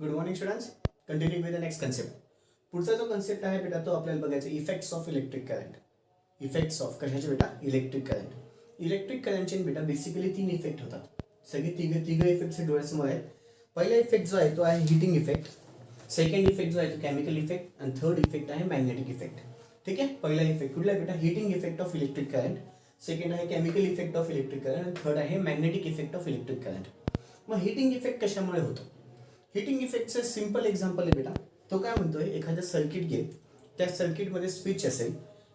Good morning students. Continue with the next concept. पुढचा जो concept आहे बेटा तो आपल्याला बघायचा effects of electric current. Effects of कशाचे बेटा? Electric current. इलेक्ट्रिक करंटचे बेटा बेसिकली 3 इफेक्ट होतात. सगळे तिघ इफेक्ट्स डोळ्यासमोर आहेत. पहिला इफेक्ट जो आहे तो आहे हिटिंग इफेक्ट. सेकंड इफेक्ट जो आहे तो केमिकल इफेक्ट आणि थर्ड इफेक्ट आहे मॅग्नेटिक इफेक्ट. ठीक आहे. पहिला इफेक्ट कुठला आहे बेटा? Heating effect of electric current. Second आहे chemical effect of electric current आणि थर्ड आहे magnetic effect of electric current. मग हिटिंग इफेक्ट कशामुळे होतो? हिटिंग इफेक्टचं सिंपल एक्झाम्पल आहे बेटा. तो काय म्हणतोय, एखादं सर्किट घे, त्या सर्किटमध्ये स्विच असेल,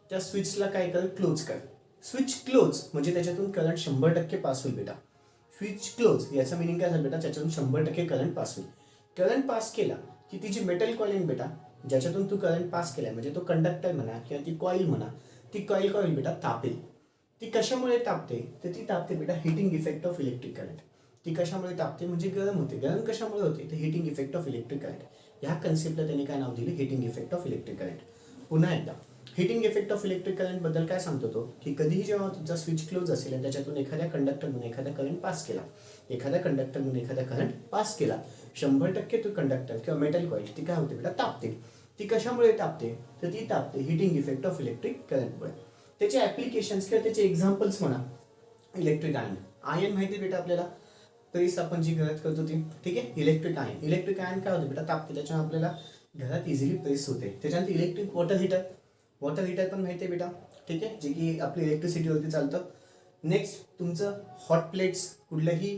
त्या स्विचला काय कर? क्लोज कर. स्विच क्लोज म्हणजे त्याच्यातून करंट 100% पास होईल बेटा. स्विच क्लोज याचा मिनिंग काय झालं बेटा? त्याच्यातून 100% करंट पास होईल. करंट पास केला की ती जी मेटल कॉईल बेटा ज्याच्यातून तू करंट पास केलाय म्हणजे तो कंडक्टर म्हणा किंवा ती कॉईल म्हणा, ती कॉईल बेटा तापेल. ती कशामुळे तापते? तर ती तापते बेटा heating effect of electric current. ती कशामुळे तापते म्हणजे गरम होते. गरम कशामुळे होते? तर heating effect of electric current. ह्या कन्सेप्टला त्यांनी काय नाव दिले? Heating effect of electric current. पुन्हा एकदा heating effect of electric current बद्दल काय सांगतो तो, की कधीही जेव्हा तुमचा स्विच क्लोज असेल आणि त्याच्यातून एखाद्या कंडक्टरमधून एखादा करंट पास केला, एखाद्या कंडक्टरमधून एखादा करंट पास केला, 100% तो कंडक्टर किंवा मेटल कॉईल ती काय होते बेटा? तापते. ती कशामुळे तापते? तर ती तापते हिटिंग इफेक्ट ऑफ इलेक्ट्रिक करंटमुळे. त्याचे ऍप्लिकेशन्स किंवा त्याचे एक्झाम्पल्स म्हणा, इलेक्ट्रिक आयन. आयन माहिती बेटा आपल्याला, तरीच आपण जी गरज करतो ती. ठीक आहे. Electric ion. इलेक्ट्रिक आयन काय होते बेटा? तापते. त्याच्यामुळे आपल्याला घरात इझिली प्रेस होते. त्याच्यानंतर electric water heater. Water heater पण माहिती आहे बेटा. ठीक आहे. जे की आपली इलेक्ट्रिसिटीवरती चालतं. नेक्स्ट तुमचं हॉट प्लेट्स, कुठलंही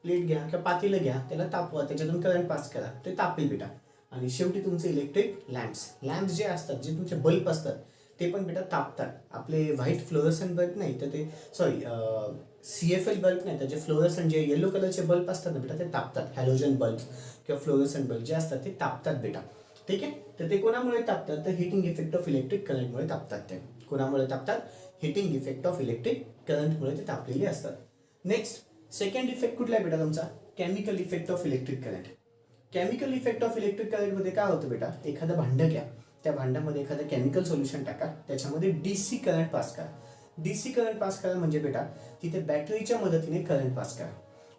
प्लेट घ्या किंवा पातेलं घ्या, त्याला तापवा, त्याच्यातून करंट पास करा, ते तापेल बेटा. आणि शेवटी तुमचे इलेक्ट्रिक लॅम्प्स जे असतात, जे तुमचे बल्ब असतात, ते पण बेटा तापतात. आपले व्हाईट फ्लोरोसेंट बल्ब नाही तर ते CFL बल्ब नाही तर जे फ्लोरोसेंट जे येलो कलरचे बल्ब असतात ना बेटा, ते तापतात. हॅलोजन बल्ब किंवा फ्लोरोसेंट बल्ब जे असतात ते तापतात बेटा. ठीक आहे. तर ते कोणामुळे तापतात? तर हिटिंग इफेक्ट ऑफ इलेक्ट्रिक करंटमुळे तापतात. ते कोणामुळे तापतात? हिटिंग इफेक्ट ऑफ इलेक्ट्रिक करंटमुळे ते तापलेले असतात. नेक्स्ट सेकंड इफेक्ट कुठला आहे बेटा तुमचा? Chemical effect of electric current. Chemical effect of electric करंटमध्ये काय होतं बेटा? एखादं भांडं घ्या, त्या भांड्यामध्ये एखादं केमिकल सोल्युशन टाका, त्याच्यामध्ये DC करंट पास करा. DC करंट पास करा म्हणजे बेटा तिथे बॅटरीच्या मदतीने करंट पास करा.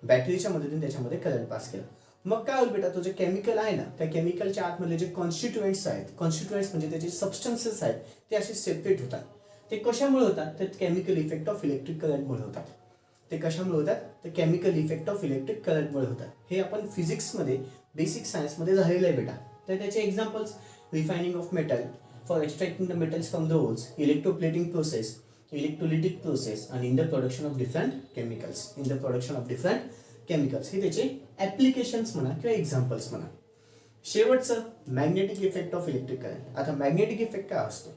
बॅटरीच्या मदतीने त्याच्यामध्ये करंट पास केला. मग काय होईल बेटा? तो जे केमिकल आहे ना, त्या केमिकलच्या आतमध्ये जे कॉन्स्टिट्युएंट्स आहेत, कॉन्स्टिट्युएंट्स म्हणजे त्याचे सबस्टन्सेस आहेत, ते असे सेपरेट होतात. ते कशामुळे होतात? तर केमिकल इफेक्ट ऑफ इलेक्ट्रिक करंटमुळे होतात. ते कशामुळे होतात? तर केमिकल इफेक्ट ऑफ इलेक्ट्रिक करंटमुळे होतात. हे आपण फिजिक्समध्ये, बेसिक सायन्समध्ये झालेलं आहे बेटा. तर त्याचे examples: refining of metal, for extracting the metals from the ores, electroplating process, electrolytic process आणि in the production of different chemicals. In the production of different chemicals हे त्याचे ऍप्लिकेशन्स म्हणा किंवा एक्झाम्पल्स म्हणा. शेवटचं magnetic effect of electric current. आता magnetic effect काय असतो?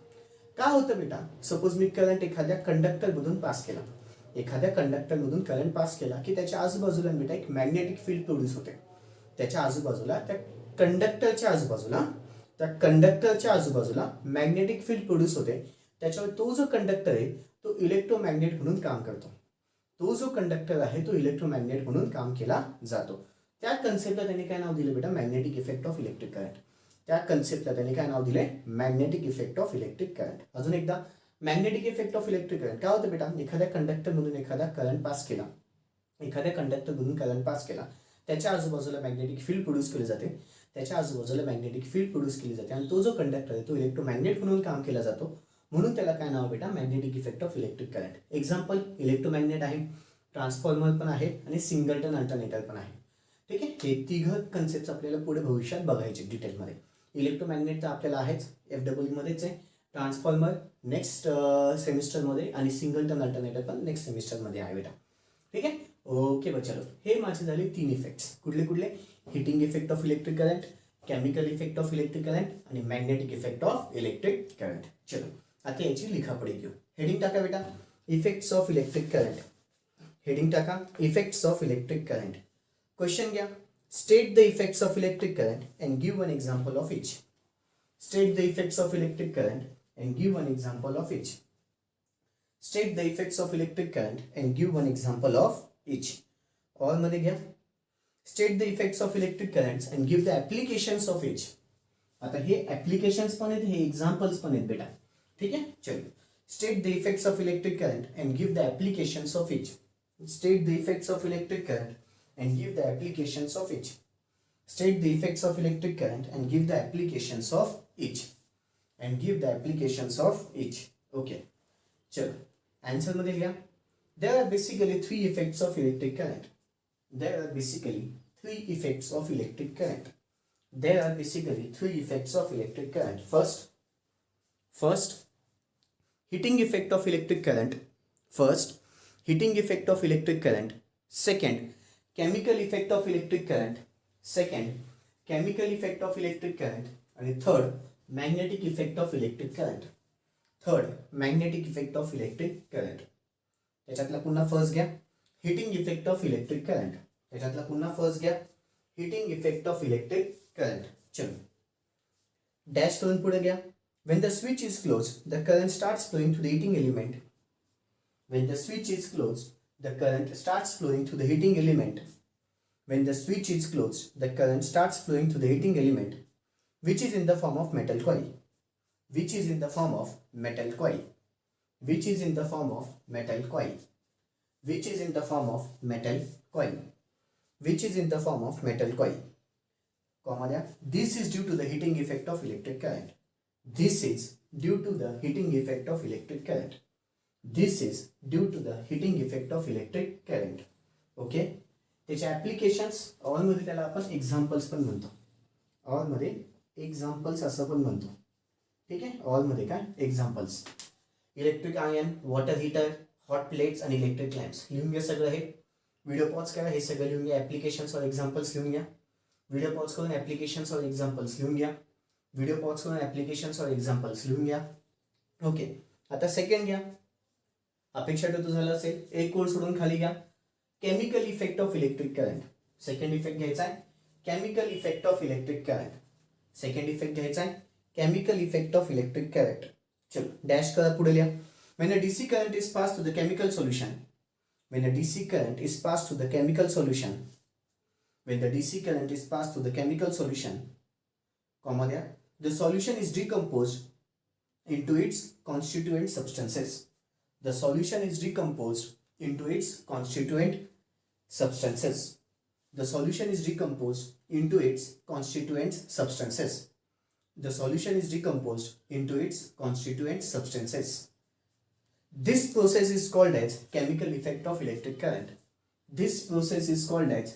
काय होतं बेटा? सपोज मी करंट एखाद्या कंडक्टरमधून पास केला, एखाद्या कंडक्टरमधून करंट पास केला की त्याच्या आजूबाजूला बेटा एक मॅग्नेटिक फील्ड प्रोड्यूस होते. त्याच्या आजूबाजूला त्या कंडक्टरच्या आजूबाजूला मॅग्नेटिक फील्ड प्रोड्यूस होते. त्याच्यावर तो जो कंडक्टर आहे तो इलेक्ट्रोमॅग्नेट म्हणून काम करतो. तो जो कंडक्टर आहे तो इलेक्ट्रोमॅग्नेट म्हणून काम केला जातो. त्या कन्सेप्टला त्यांनी काय नाव दिले बेटा? Magnetic effect of electric current. त्या कन्सेप्टला त्यांनी काय नाव दिले? Magnetic effect of electric current. अजून एकदा magnetic effect of electric current काय होतं बेटा? एखाद्या कंडक्टरमधून एखादा करंट पास केला, त्याच्या आजूबाजूला मॅग्नेटिक फील्ड प्रोड्यूस केली जाते. आणि तो जो कंडक्टर आहे तो इलेक्ट्रोमॅग्नेट म्हणून काम केला जातो. म्हणून त्याला काय नाव बेटा? Magnetic effect of electric current. Example: electromagnet आहे, ट्रान्सफॉर्मर पण आहे आणि सिंगलटन अल्टरनेटर पण आहे. ठीक आहे. हे तिघं कन्सेप्ट आपल्याला पुढे भविष्यात बघायचे डिटेलमध्ये. इलेक्ट्रोमॅग्नेट तर आपल्याला आहेच, FW मध्येच आहे. ट्रान्सफॉर्मर नेक्स्ट सेमिस्टरमध्ये आणि सिंगलटन अल्टरनेटर पण नेक्स्ट सेमिस्टरमध्ये आहे बेटा. ठीक आहे. ओके बच्चा लोग, हे माझे झाले 3 इफेक्ट्स. कुठले? Heating effect of electric current, chemical effect of electric current आणि magnetic effect of electric current. चलो आता याची लिखापडी घेऊ. हेडिंग टाका बेटा, effects of electric current. Heading टाका, effects of electric current. Question घ्या, state the effects of electric current and give one example of each. State the effects of electric current and give one example of each. State the effects of electric current and give one example of each. All मध्ये घ्या, state the effects of electric currents and give the applications of each. आता हे applications पण आहेत, हे examples पण आहेत बेटा. ठीक आहे. चलो, state the effects of electric current and give the applications of each. State the effects of electric current and give the applications of each. State the effects of electric current and give the applications of each. Okay. चलो answer मध्ये लिहा. There are basically three effects of electric current. First, heating effect of electric current. Second, chemical effect of electric current. And third, magnetic effect of electric current. त्याच्यातला पुन्हा first घ्या. Heating effect of electric current. चलो dash करून पुढे घ्या. When the switch is closed, the current starts flowing to the heating element. When the switch is closed, the current starts flowing to the heating element, which is in the form of metal coil. Which is in the form of metal coil. This is due to the heating effect of electric current. Okay. त्याचे applications all मध्ये त्याला आपण examples पण म्हणतो. ठीक आहे. All मध्ये काय examples. Electric iron, water heater, hot plates आणि इलेक्ट्रिक लॅम्प्स. लिहून घ्या सगळं हे. व्हिडिओ पॉज करा, हे सगळं लिहून घ्या. ऍप्लिकेशन्स और एक्झाम्पल्स लिहून घ्या. व्हिडिओ पॉज करून ऍप्लिकेशन्स और एक्झाम्पल्स लिहून घ्या. ओके. आता सेकंड घ्या. अपेक्षा ठेवतो झालं असेल. एक कोड सोडून खाली घ्या. Chemical effect of electric current. Second effect घ्यायचा आहे chemical effect of electric current. चलो डॅश करा, पुढे लिहा. When a DC current is passed to the chemical solution, the solution is decomposed into its constituent substances. The solution is decomposed into its constituent substances. This process is called as chemical effect of electric current. This process is called as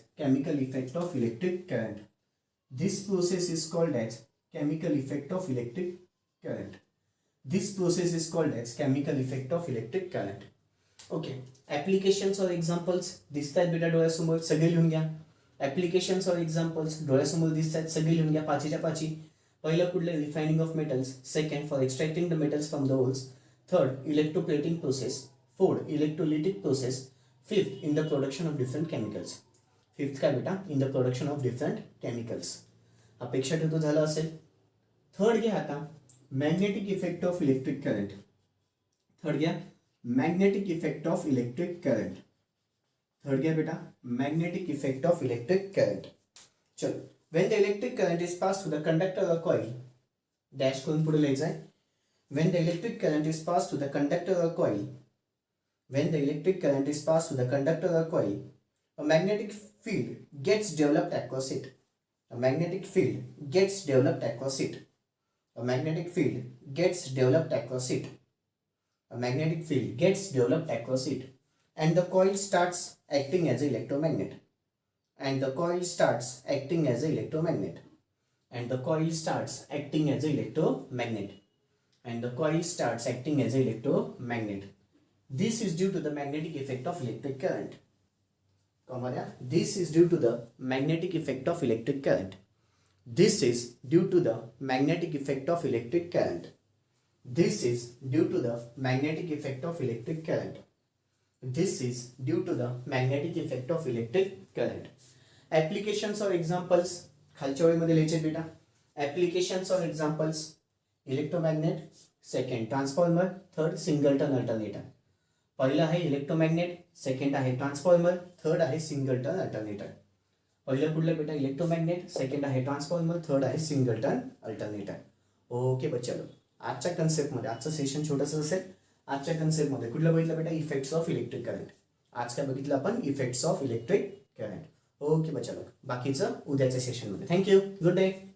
chemical effect of electric current. Okay. Applications और examples दिसतात बेटा डोळ्यासमोर, सगळे लिहून घ्या. Applications और examples डोळ्यासमोर दिसतात, सगळे लिहून घ्या. पाचीच्या पाची. पहिलं कुठलं? Refining of metals. Second, for extracting the metals from the ores. Third, electroplating process. Fourth, electrolytic process. Fifth, in the production of different chemicals. Fifth काय बेटा? In the production of different chemicals. अपेक्षा ठेवतो झालं असेल. Third घ्या आता, magnetic effect of electric current. Third घ्या magnetic effect of electric current. Third घ्या बेटा, magnetic effect of electric current. चलो, when the electric current is passed through the conductor or coil, dash करून पुढे लिहायचं आहे. when the electric current is passed through the conductor or coil, a magnetic field gets developed across it. A magnetic field gets developed across it. And the coil starts acting as an electromagnet. And the coil starts acting as an electromagnet. This is due to the magnetic effect of electric current. This is due to the magnetic effect of electric current. This is due to the magnetic effect of electric current. This is due to the magnetic effect of electric current. This is due to the magnetic effect of electric current. Applications or examples खालच्या ओळीमध्ये लिहायचे बेटा. Applications or examples: electromagnet, second transformer, third single turn alternator. पहिलं आहे electromagnet, second आहे transformer, third आहे single turn alternator. पहिलं कुठलं बेटा? इलेक्ट्रोमॅग्नेट, सेकंड आहे ट्रान्सफॉर्मर, थर्ड आहे सिंगल टर्न अल्टरनेटर. ओके बच्चांनो, आजच्या कन्सेप्टमध्ये आजचं सेशन छोटंसं असेल. आजच्या कन्सेप्टमध्ये कुठलं बघितलं बेटा? Effects of electric current. आज काय बघितलं आपण? Effects of electric current. Okay बच्चा लोक, बाकीचं उद्याच्या सेशनमध्ये. Thank you, good day.